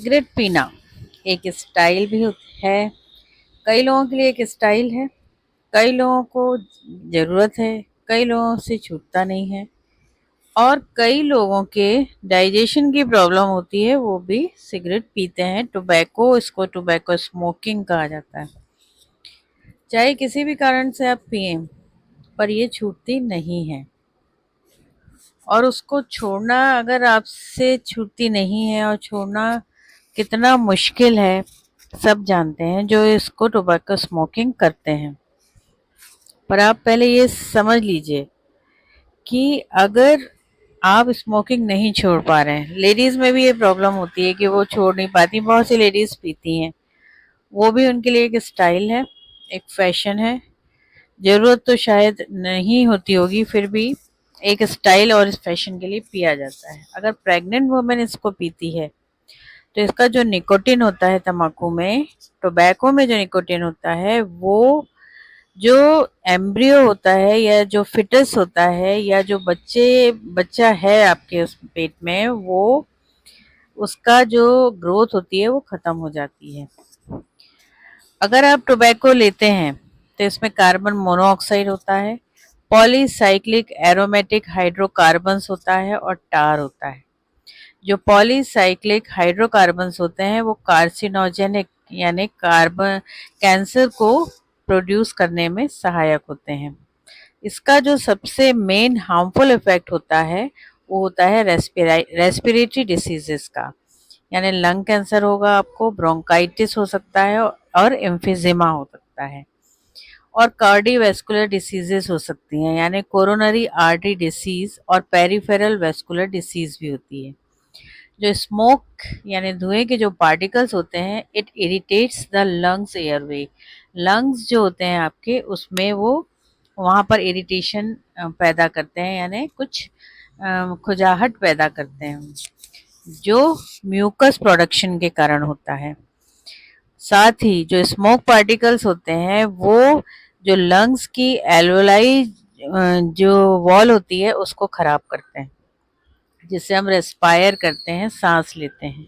Cigarette पीना एक style भी है। कई लोगों के लिए एक स्टाइल है, कई लोगों को ज़रूरत है, कई लोगों से छूटता नहीं है और कई लोगों के डाइजेशन की प्रॉब्लम होती है, वो भी सिगरेट पीते हैं। टोबैको, इसको टोबैको स्मोकिंग कहा जाता है। चाहे किसी भी कारण से आप पिए, पर ये छूटती नहीं है। और उसको छोड़ना, अगर आपसे छूटती नहीं है और छोड़ना कितना मुश्किल है, सब जानते हैं जो इसको टोबैको स्मोकिंग करते हैं। पर आप पहले ये समझ लीजिए कि अगर आप स्मोकिंग नहीं छोड़ पा रहे हैं, लेडीज़ में भी ये प्रॉब्लम होती है कि वो छोड़ नहीं पाती। बहुत सी लेडीज़ पीती हैं, वो भी उनके लिए एक स्टाइल है, एक फैशन है। ज़रूरत तो शायद नहीं होती होगी, फिर भी एक स्टाइल और इस फैशन के लिए पिया जाता है। अगर प्रेग्नेंट वुमेन इसको पीती है तो इसका जो निकोटिन होता है तम्बाकू में, टोबैको में जो निकोटिन होता है, वो जो एम्ब्रियो होता है या जो फिटस होता है या जो बच्चा है आपके उस पेट में, वो उसका जो ग्रोथ होती है वो खत्म हो जाती है। अगर आप टोबैको लेते हैं तो इसमें कार्बन मोनोऑक्साइड होता है, पॉलीसाइक्लिक एरोमेटिक हाइड्रोकार्बन्स होता है और टार होता है। जो पॉलीसाइक्लिक हाइड्रोकार्बन्स होते हैं वो कार्सिनोजेनिक यानी कार्बन कैंसर को प्रोड्यूस करने में सहायक होते हैं। इसका जो सबसे मेन हार्मफुल इफेक्ट होता है वो होता है रेस्पिरेटरी डिसीजेस का, यानी लंग कैंसर होगा आपको, ब्रोंकाइटिस हो सकता है और एम्फिजिमा हो सकता है, और कार्डियोवैस्कुलर डिसीजेस हो सकती हैं, यानी कोरोनरी आर्टरी डिसीज और पेरिफेरल वैस्कुलर डिसीज भी होती है। जो स्मोक यानी धुएं के जो पार्टिकल्स होते हैं, it irritates the lungs airway. Lungs जो होते हैं आपके, उसमें वो वहाँ पर इरिटेशन पैदा करते हैं, यानी कुछ खुजाहट पैदा करते हैं, जो म्यूकस प्रोडक्शन के कारण होता है। साथ ही जो स्मोक पार्टिकल्स होते हैं वो जो लंग्स की एल्वेलाई जो वॉल होती है उसको खराब करते हैं, जिससे हम रेस्पायर करते हैं, सांस लेते हैं।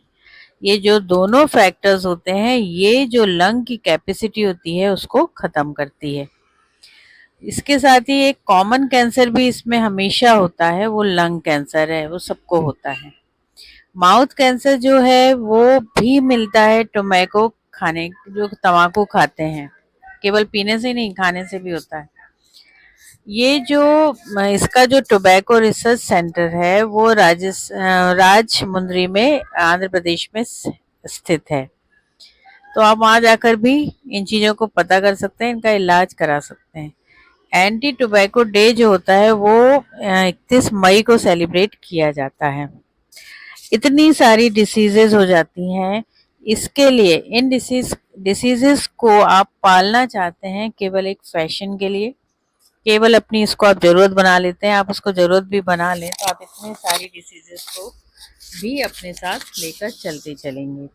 ये जो दोनों फैक्टर्स होते हैं, ये जो लंग की कैपेसिटी होती है उसको खत्म करती है। इसके साथ ही एक कॉमन कैंसर भी इसमें हमेशा होता है, वो लंग कैंसर है, वो सबको होता है। माउथ कैंसर जो है वो भी मिलता है टोबैको खाने, जो तम्बाकू खाते हैं, केवल पीने से ही नहीं, खाने से भी होता है। ये जो इसका जो टोबैको रिसर्च सेंटर है वो राजमुंद्री में, आंध्र प्रदेश में स्थित है। तो आप वहाँ जाकर भी इन चीज़ों को पता कर सकते हैं, इनका इलाज करा सकते हैं। एंटी टोबैको डे जो होता है वो 31 मई को सेलिब्रेट किया जाता है। इतनी सारी डिसीजेज हो जाती हैं, इसके लिए इन डिसीजेस को आप पालना चाहते हैं केवल एक फैशन के लिए, केवल अपनी इसको आप ज़रूरत बना लेते हैं। आप उसको ज़रूरत भी बना लें तो आप इतनी सारी डिसीजेस को भी अपने साथ लेकर चलते चलेंगे।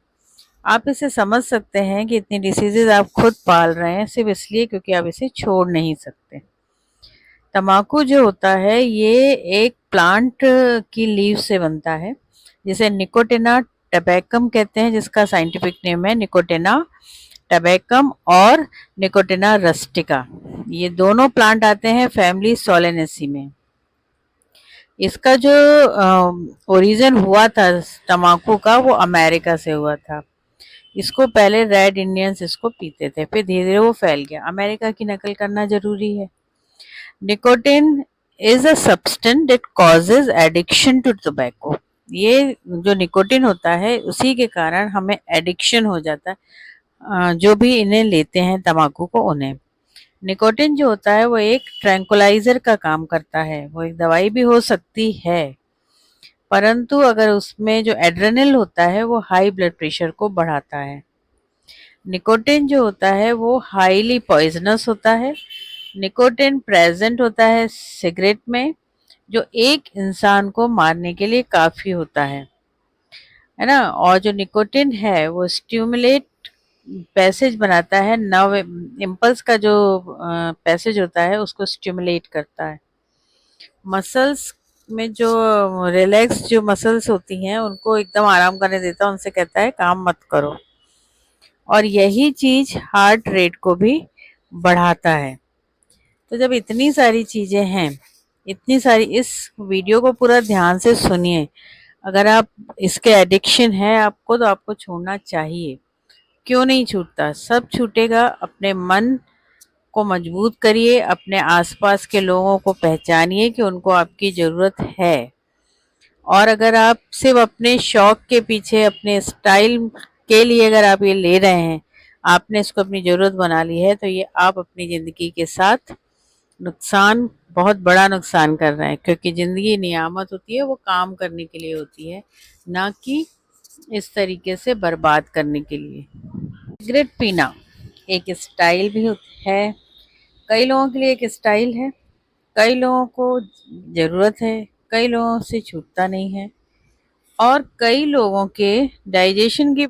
आप इसे समझ सकते हैं कि इतनी डिसीजेज आप खुद पाल रहे हैं सिर्फ इसलिए क्योंकि आप इसे छोड़ नहीं सकते। तम्बाकू जो होता है ये एक प्लांट की लीव से बनता है, जिसे निकोटिना टबैकम कहते हैं, जिसका साइंटिफिक नेम है निकोटिना टबैकम और निकोटिना रस्टिका। ये दोनों प्लांट आते हैं फैमिली सोलेनेसी में। इसका जो ओरिजिन हुआ था तम्बाकू का, वो अमेरिका से हुआ था। इसको पहले रेड इंडियंस इसको पीते थे, फिर धीरे धीरे वो फैल गया। अमेरिका की नकल करना जरूरी है। Nicotine is a substance that causes addiction to tobacco. ये जो निकोटिन होता है उसी के कारण हमें एडिक्शन हो जाता है, जो भी इन्हें लेते हैं तम्बाकू को, उन्हें। निकोटिन जो होता है वो एक ट्रैंकुलाइजर का काम करता है, वो एक दवाई भी हो सकती है, परंतु अगर उसमें जो एड्रेनल होता है वो हाई ब्लड प्रेशर को बढ़ाता है। निकोटिन जो होता है वो हाईली पॉइजनस होता है। निकोटिन प्रेजेंट होता है सिगरेट में, जो एक इंसान को मारने के लिए काफी होता है ना। और जो निकोटिन है वो स्टिमुलेट पैसेज बनाता है, नव इम्पल्स का जो पैसेज होता है उसको स्टिमुलेट करता है। मसल्स में जो रिलैक्स जो मसल्स होती हैं उनको एकदम आराम करने देता है, उनसे कहता है काम मत करो। और यही चीज हार्ट रेट को भी बढ़ाता है। तो जब इतनी सारी चीजें हैं, इतनी सारी, इस वीडियो को पूरा ध्यान से सुनिए। अगर आप इसके एडिक्शन है आपको तो आपको छोड़ना चाहिए। क्यों नहीं छूटता? सब छूटेगा। अपने मन को मजबूत करिए, अपने आसपास के लोगों को पहचानिए कि उनको आपकी ज़रूरत है। और अगर आप सिर्फ अपने शौक के पीछे, अपने स्टाइल के लिए अगर आप ये ले रहे हैं, आपने इसको अपनी ज़रूरत बना ली है, तो ये आप अपनी ज़िंदगी के साथ नुकसान, बहुत बड़ा नुकसान कर रहे हैं। क्योंकि ज़िंदगी नियामत होती है, वो काम करने के लिए होती है, ना कि इस तरीके से बर्बाद करने के लिए। सिगरेट पीना एक स्टाइल भी है। कई लोगों के लिए एक स्टाइल है, कई लोगों को ज़रूरत है, कई लोगों से छूटता नहीं है। और कई लोगों के डाइजेशन की